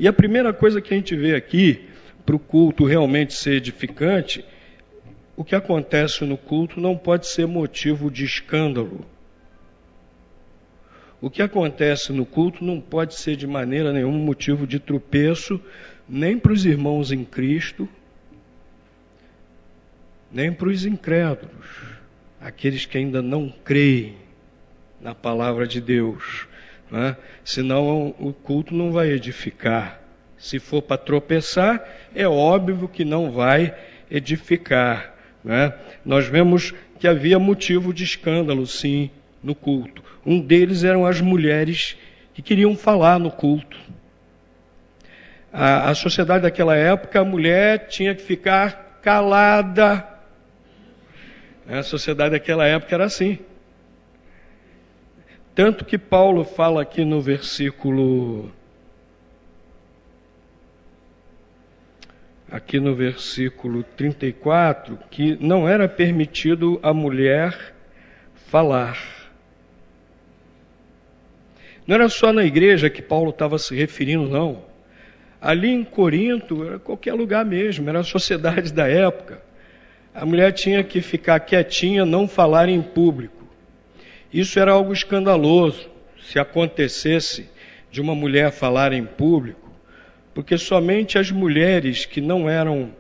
E a primeira coisa que a gente vê aqui, para o culto realmente ser edificante, o que acontece no culto não pode ser motivo de escândalo. O que acontece no culto não pode ser de maneira nenhuma motivo de tropeço, nem para os irmãos em Cristo, nem para os incrédulos, aqueles que ainda não creem na palavra de Deus, né? Senão o culto não vai edificar. Se for para tropeçar, é óbvio que não vai edificar, né? Nós vemos que havia motivo de escândalo, sim, no culto. Um deles eram as mulheres que queriam falar no culto. A sociedade daquela época, a mulher tinha que ficar calada. A sociedade daquela época era assim. Tanto que Paulo fala aqui no versículo 34, que não era permitido a mulher falar. Não era só na igreja que Paulo estava se referindo, não. Ali em Corinto, era qualquer lugar mesmo, era a sociedade da época. A mulher tinha que ficar quietinha, não falar em público. Isso era algo escandaloso, se acontecesse de uma mulher falar em público, porque somente as mulheres que não eram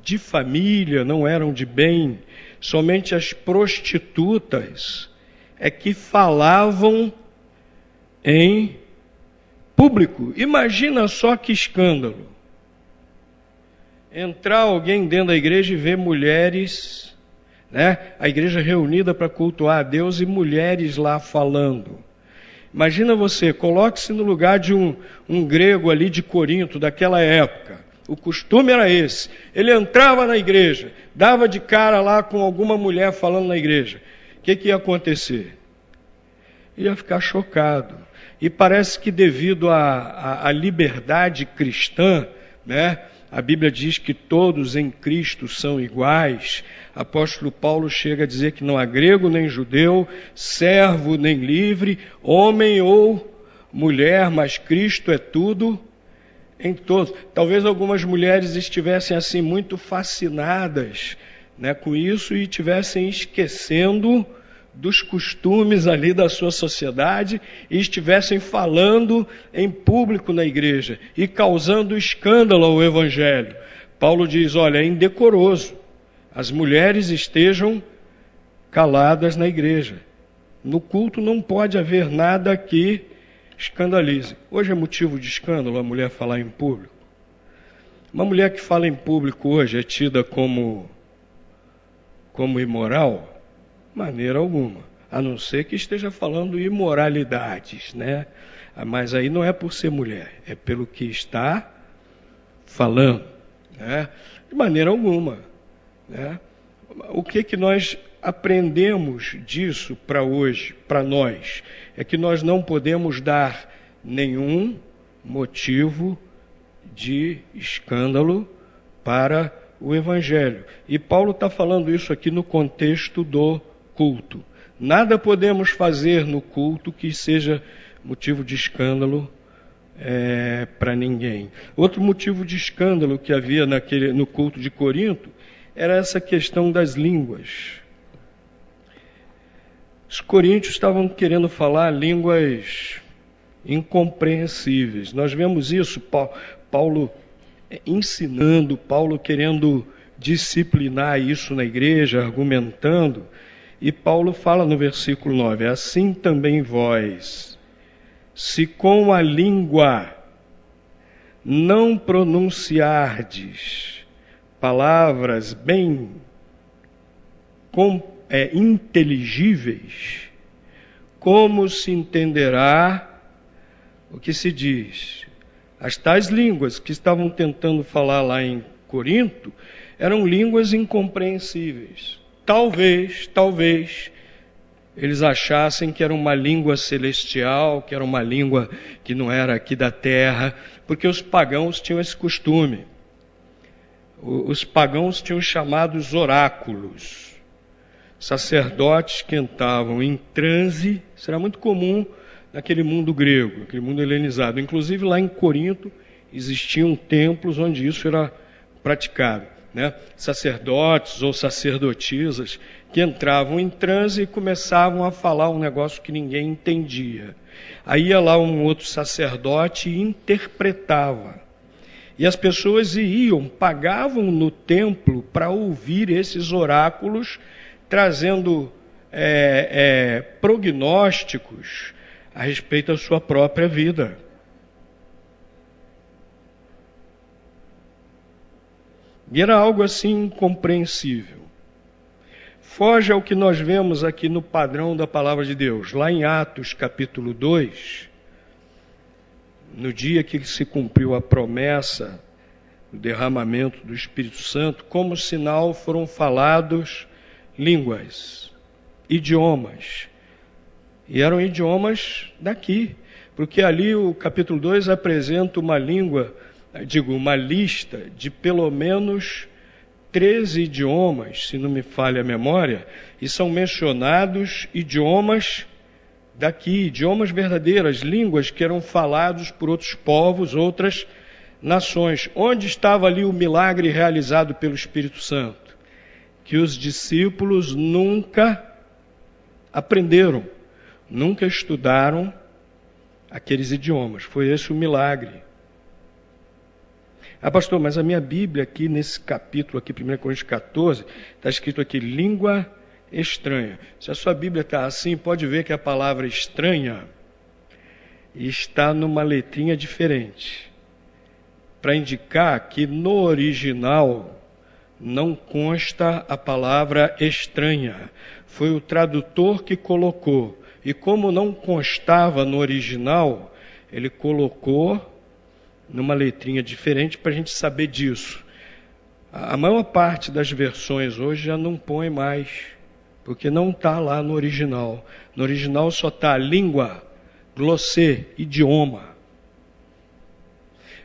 de família, não eram de bem, somente as prostitutas é que falavam em público. Imagina só que escândalo. Entrar alguém dentro da igreja e ver mulheres, né? A igreja reunida para cultuar a Deus e mulheres lá falando. Imagina você, coloque-se no lugar de um grego ali de Corinto, daquela época. O costume era esse. Ele entrava na igreja, dava de cara lá com alguma mulher falando na igreja. O que ia acontecer? Ia ficar chocado. E parece que devido à liberdade cristã, né? A Bíblia diz que todos em Cristo são iguais. Apóstolo Paulo chega a dizer que não há grego nem judeu, servo nem livre, homem ou mulher, mas Cristo é tudo em todos. Talvez algumas mulheres estivessem assim muito fascinadas, né, com isso e estivessem esquecendo dos costumes ali da sua sociedade e estivessem falando em público na igreja e causando escândalo ao Evangelho. Paulo diz, olha, é indecoroso. As mulheres estejam caladas na igreja. No culto não pode haver nada que escandalize. Hoje é motivo de escândalo a mulher falar em público. Uma mulher que fala em público hoje é tida como imoral? Maneira alguma, a não ser que esteja falando imoralidades, né? Mas aí não é por ser mulher, é pelo que está falando, né? De maneira alguma, né? O que nós aprendemos disso para hoje, para nós, é que nós não podemos dar nenhum motivo de escândalo para o Evangelho. E Paulo está falando isso aqui no contexto do culto. Nada podemos fazer no culto que seja motivo de escândalo para ninguém. Outro motivo de escândalo que havia no culto de Corinto era essa questão das línguas. Os coríntios estavam querendo falar línguas incompreensíveis. Nós vemos isso, Paulo ensinando, Paulo querendo disciplinar isso na igreja, argumentando. E Paulo fala no versículo 9, assim também vós, se com a língua não pronunciardes palavras bem inteligíveis, como se entenderá o que se diz? As tais línguas que estavam tentando falar lá em Corinto eram línguas incompreensíveis. Talvez, eles achassem que era uma língua celestial, que era uma língua que não era aqui da terra, porque os pagãos tinham esse costume. Os pagãos tinham chamados oráculos, sacerdotes que entravam em transe, isso era muito comum naquele mundo grego, aquele mundo helenizado. Inclusive lá em Corinto existiam templos onde isso era praticado, né? Sacerdotes ou sacerdotisas que entravam em transe e começavam a falar um negócio que ninguém entendia. Aí ia lá um outro sacerdote e interpretava. E as pessoas iam, pagavam no templo para ouvir esses oráculos, trazendo prognósticos a respeito da sua própria vida. E era algo assim incompreensível. Foge ao que nós vemos aqui no padrão da palavra de Deus. Lá em Atos capítulo 2, no dia que se cumpriu a promessa do derramamento do Espírito Santo, como sinal foram falados línguas, idiomas. E eram idiomas daqui, porque ali o capítulo 2 apresenta uma lista de pelo menos 13 idiomas, se não me falha a memória, e são mencionados idiomas daqui, idiomas verdadeiras, línguas que eram falados por outros povos, outras nações. Onde estava ali o milagre realizado pelo Espírito Santo? Que os discípulos nunca aprenderam, nunca estudaram aqueles idiomas. Foi esse o milagre. Ah, pastor, mas a minha Bíblia aqui, nesse capítulo aqui, 1 Coríntios 14, está escrito aqui, língua estranha. Se a sua Bíblia está assim, pode ver que a palavra estranha está numa letrinha diferente, para indicar que no original não consta a palavra estranha. Foi o tradutor que colocou. E como não constava no original, ele colocou numa letrinha diferente para a gente saber disso. A maior parte das versões hoje já não põe mais, porque não está lá no original. No original só está língua, glossê, idioma.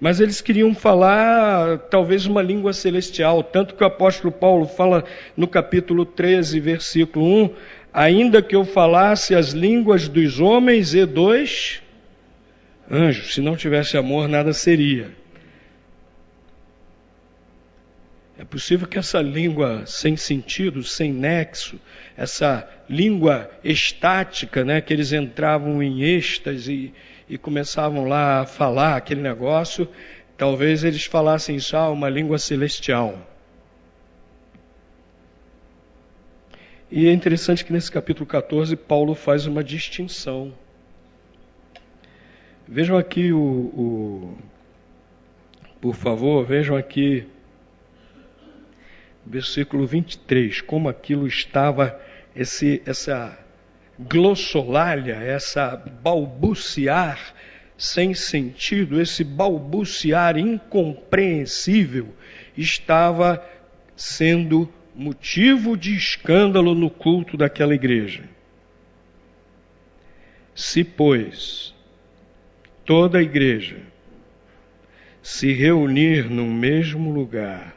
Mas eles queriam falar talvez uma língua celestial, tanto que o apóstolo Paulo fala no capítulo 13, versículo 1, ainda que eu falasse as línguas dos homens e dos anjos, se não tivesse amor, nada seria. É possível que essa língua sem sentido, sem nexo, essa língua estática, né, que eles entravam em êxtase e começavam lá a falar aquele negócio, talvez eles falassem isso, uma língua celestial. E é interessante que nesse capítulo 14, Paulo faz uma distinção. Vejam aqui por favor, vejam aqui versículo 23, como aquilo estava, essa glossolalia, essa balbuciar sem sentido, esse balbuciar incompreensível, estava sendo motivo de escândalo no culto daquela igreja. Se, pois, toda a igreja se reunir num mesmo lugar,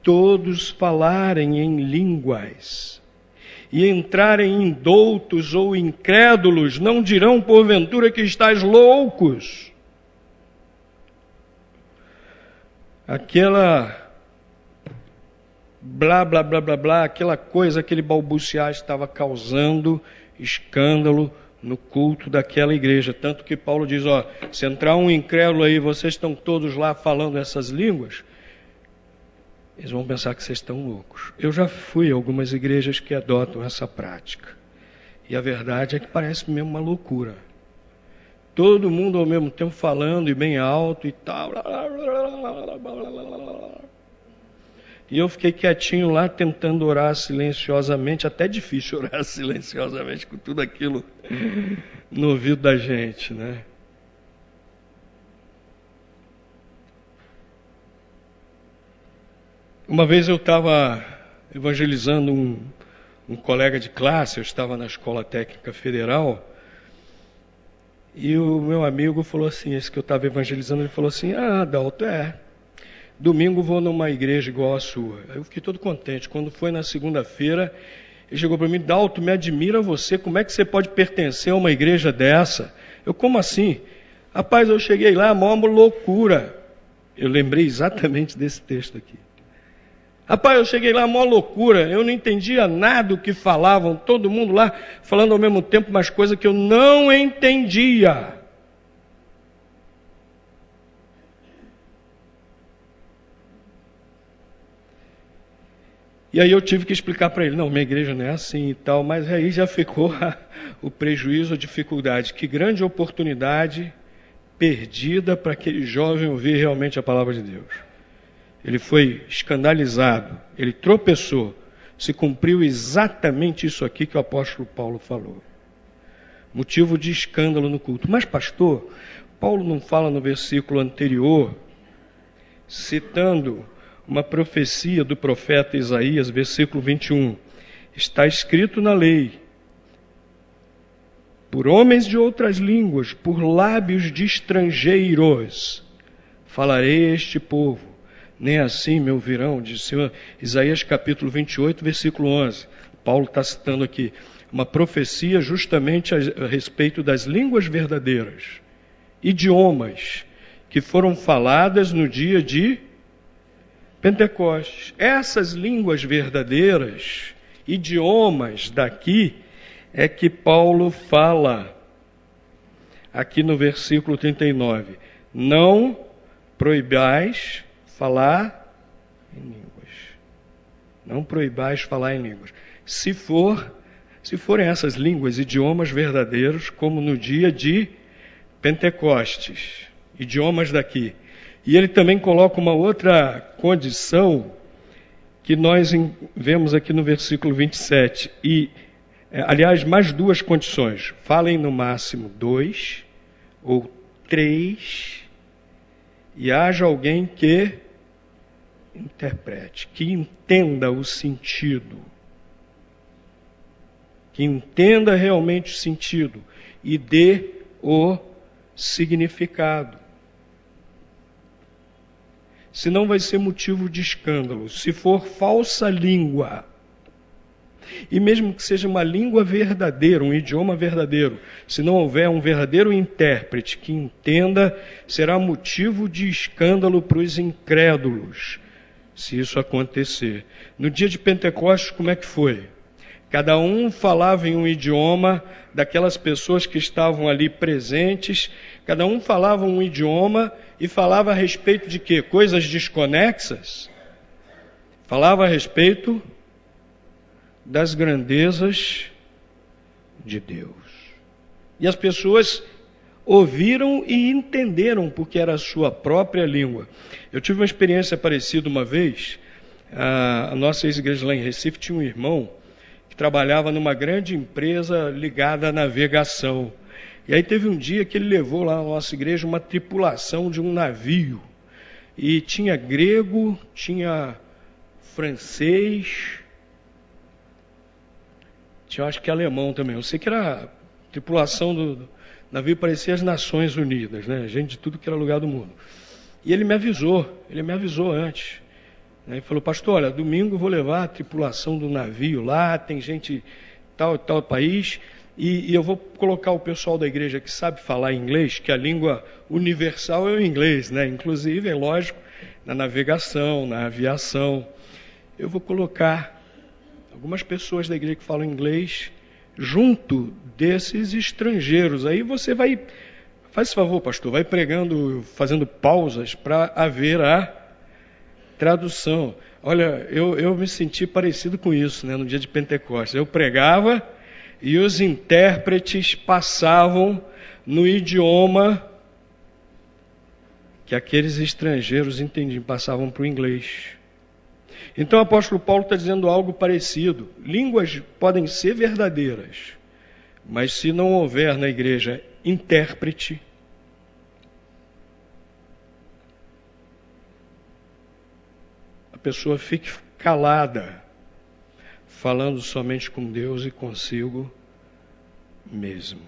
todos falarem em línguas e entrarem indoutos ou incrédulos, não dirão porventura que estáis loucos. Aquela blá, blá, blá, blá, blá, aquela coisa, aquele balbuciar estava causando escândalo no culto daquela igreja. Tanto que Paulo diz, se entrar um incrédulo aí, vocês estão todos lá falando essas línguas, eles vão pensar que vocês estão loucos. Eu já fui a algumas igrejas que adotam essa prática. E a verdade é que parece mesmo uma loucura. Todo mundo ao mesmo tempo falando e bem alto e tal. E eu fiquei quietinho lá tentando orar silenciosamente. Até difícil orar silenciosamente com tudo aquilo no ouvido da gente, né? Uma vez eu estava evangelizando um colega de classe, eu estava na Escola Técnica Federal, e o meu amigo falou assim, esse que eu estava evangelizando, ele falou assim, Adalto, domingo vou numa igreja igual a sua. Aí eu fiquei todo contente. Quando foi na segunda-feira, Ele chegou para mim: Dalton, me admira você, como é que você pode pertencer a uma igreja dessa? Eu, como assim? Rapaz, eu cheguei lá, a maior loucura. Eu lembrei exatamente desse texto aqui. Rapaz, eu cheguei lá, a maior loucura, eu não entendia nada do que falavam, todo mundo lá falando ao mesmo tempo umas coisas que eu não entendia. E aí eu tive que explicar para ele: não, minha igreja não é assim e tal, mas aí já ficou o prejuízo, a dificuldade. Que grande oportunidade perdida para aquele jovem ouvir realmente a palavra de Deus. Ele foi escandalizado, ele tropeçou, se cumpriu exatamente isso aqui que o apóstolo Paulo falou. Motivo de escândalo no culto. Mas, pastor, Paulo não fala no versículo anterior, citando uma profecia do profeta Isaías, versículo 21. Está escrito na lei: por homens de outras línguas, por lábios de estrangeiros, falarei a este povo. Nem assim me ouvirão, disse Isaías capítulo 28, versículo 11. Paulo está citando aqui uma profecia justamente a respeito das línguas verdadeiras, idiomas que foram faladas no dia de Pentecostes. Essas línguas verdadeiras, idiomas daqui, é que Paulo fala aqui no versículo 39. Não proibais falar em línguas. Não proibais falar em línguas. Se forem essas línguas, idiomas verdadeiros, como no dia de Pentecostes, idiomas daqui. E ele também coloca uma outra condição que nós vemos aqui no versículo 27. Aliás, mais duas condições. Falem no máximo 2 ou 3, e haja alguém que interprete, que entenda o sentido, que entenda realmente o sentido e dê o significado. Senão vai ser motivo de escândalo. Se for falsa língua, e mesmo que seja uma língua verdadeira, um idioma verdadeiro, se não houver um verdadeiro intérprete que entenda, será motivo de escândalo para os incrédulos, se isso acontecer. No dia de Pentecostes, como é que foi? Cada um falava em um idioma daquelas pessoas que estavam ali presentes, cada um falava um idioma e falava a respeito de quê? Coisas desconexas? Falava a respeito das grandezas de Deus. E as pessoas ouviram e entenderam, porque era a sua própria língua. Eu tive uma experiência parecida uma vez. A nossa ex-igreja lá em Recife tinha um irmão que trabalhava numa grande empresa ligada à navegação. E aí teve um dia que ele levou lá na nossa igreja uma tripulação de um navio. E tinha grego, tinha francês, tinha acho que alemão também. Eu sei que era a tripulação do navio, parecia as Nações Unidas, né? Gente de tudo que era lugar do mundo. E ele me avisou antes. Ele falou: pastor, olha, domingo eu vou levar a tripulação do navio lá, tem gente tal e tal país, e eu vou colocar o pessoal da igreja que sabe falar inglês, que a língua universal é o inglês, né? Inclusive, é lógico, na navegação, na aviação. Eu vou colocar algumas pessoas da igreja que falam inglês junto desses estrangeiros. Aí você vai, faz esse favor, pastor, vai pregando, fazendo pausas para haver a tradução. Olha, eu me senti parecido com isso, né, no dia de Pentecostes. Eu pregava e os intérpretes passavam no idioma que aqueles estrangeiros entendiam, passavam para o inglês. Então o apóstolo Paulo está dizendo algo parecido. Línguas podem ser verdadeiras, mas se não houver na igreja intérprete, a pessoa fique calada, falando somente com Deus e consigo mesmo.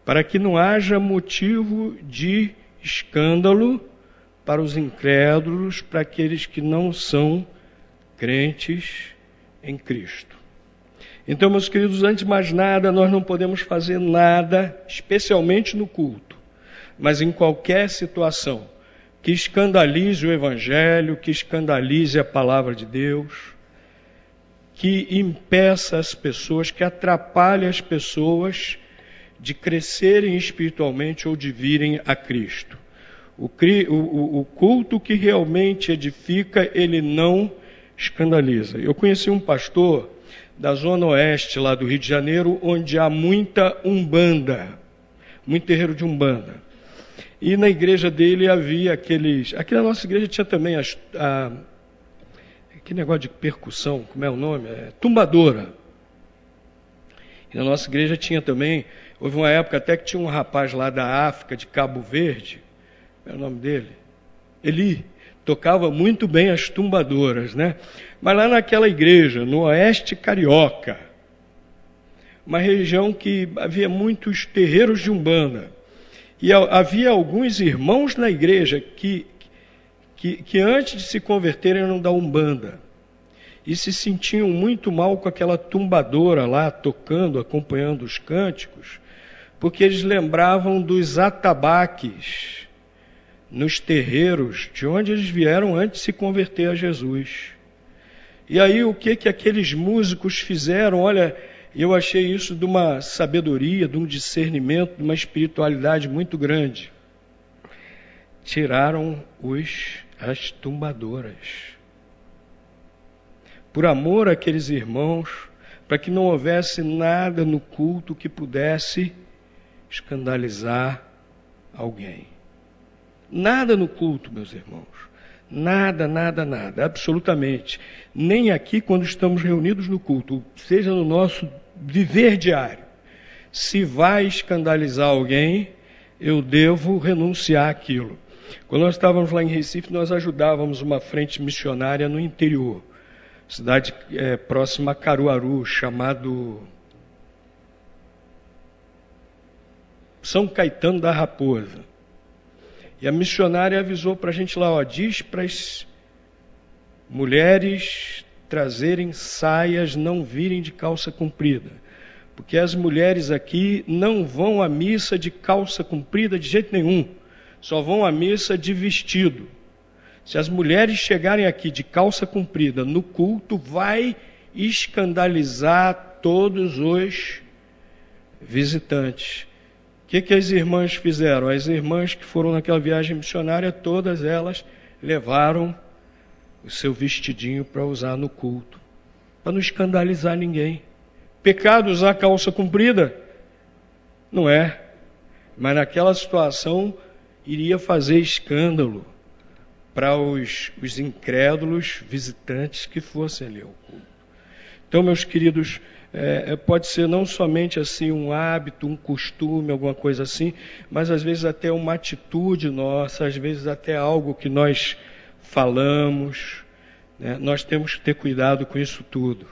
Para que não haja motivo de escândalo para os incrédulos, para aqueles que não são crentes em Cristo. Então, meus queridos, antes de mais nada, nós não podemos fazer nada, especialmente no culto, mas em qualquer situação, que escandalize o Evangelho, que escandalize a palavra de Deus, que impeça as pessoas, que atrapalhe as pessoas de crescerem espiritualmente ou de virem a Cristo. O culto que realmente edifica, ele não escandaliza. Eu conheci um pastor da Zona Oeste, lá do Rio de Janeiro, onde há muita umbanda, muito terreiro de umbanda. E na igreja dele havia aqueles... Aqui na nossa igreja tinha também que negócio de percussão, como é o nome? Tumbadora. E na nossa igreja tinha também... Houve uma época até que tinha um rapaz lá da África, de Cabo Verde, qual é o nome dele? Eli. Tocava muito bem as tumbadoras, né? Mas lá naquela igreja, no Oeste Carioca, uma região que havia muitos terreiros de umbanda, e havia alguns irmãos na igreja que antes de se converterem eram da umbanda, e se sentiam muito mal com aquela tumbadora lá, tocando, acompanhando os cânticos, porque eles lembravam dos atabaques nos terreiros de onde eles vieram antes de se converter a Jesus. E aí o que aqueles músicos fizeram? Olha, eu achei isso de uma sabedoria, de um discernimento, de uma espiritualidade muito grande. Tiraram as tumbadoras. Por amor àqueles irmãos, para que não houvesse nada no culto que pudesse escandalizar alguém. Nada no culto, meus irmãos. Nada, nada, nada. Absolutamente. Nem aqui quando estamos reunidos no culto, seja no nosso viver diário. Se vai escandalizar alguém, eu devo renunciar àquilo. Quando nós estávamos lá em Recife, nós ajudávamos uma frente missionária no interior. Cidade próxima a Caruaru, chamado São Caetano da Raposa. E a missionária avisou para a gente lá, diz para as mulheres trazerem saias, não virem de calça comprida. Porque as mulheres aqui não vão à missa de calça comprida de jeito nenhum. Só vão à missa de vestido. Se as mulheres chegarem aqui de calça comprida no culto, vai escandalizar todos os visitantes. O que as irmãs fizeram? As irmãs que foram naquela viagem missionária, todas elas levaram o seu vestidinho para usar no culto, para não escandalizar ninguém. Pecado usar calça comprida? Não é. Mas naquela situação iria fazer escândalo para os incrédulos visitantes que fossem ali ao culto. Então, meus queridos, pode ser não somente assim um hábito, um costume, alguma coisa assim, mas às vezes até uma atitude nossa, às vezes até algo que nós falamos, né? Nós temos que ter cuidado com isso tudo,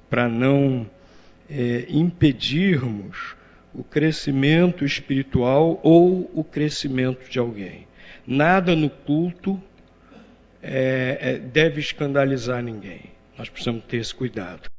para não impedirmos o crescimento espiritual ou o crescimento de alguém. Nada no culto deve escandalizar ninguém. Nós precisamos ter esse cuidado.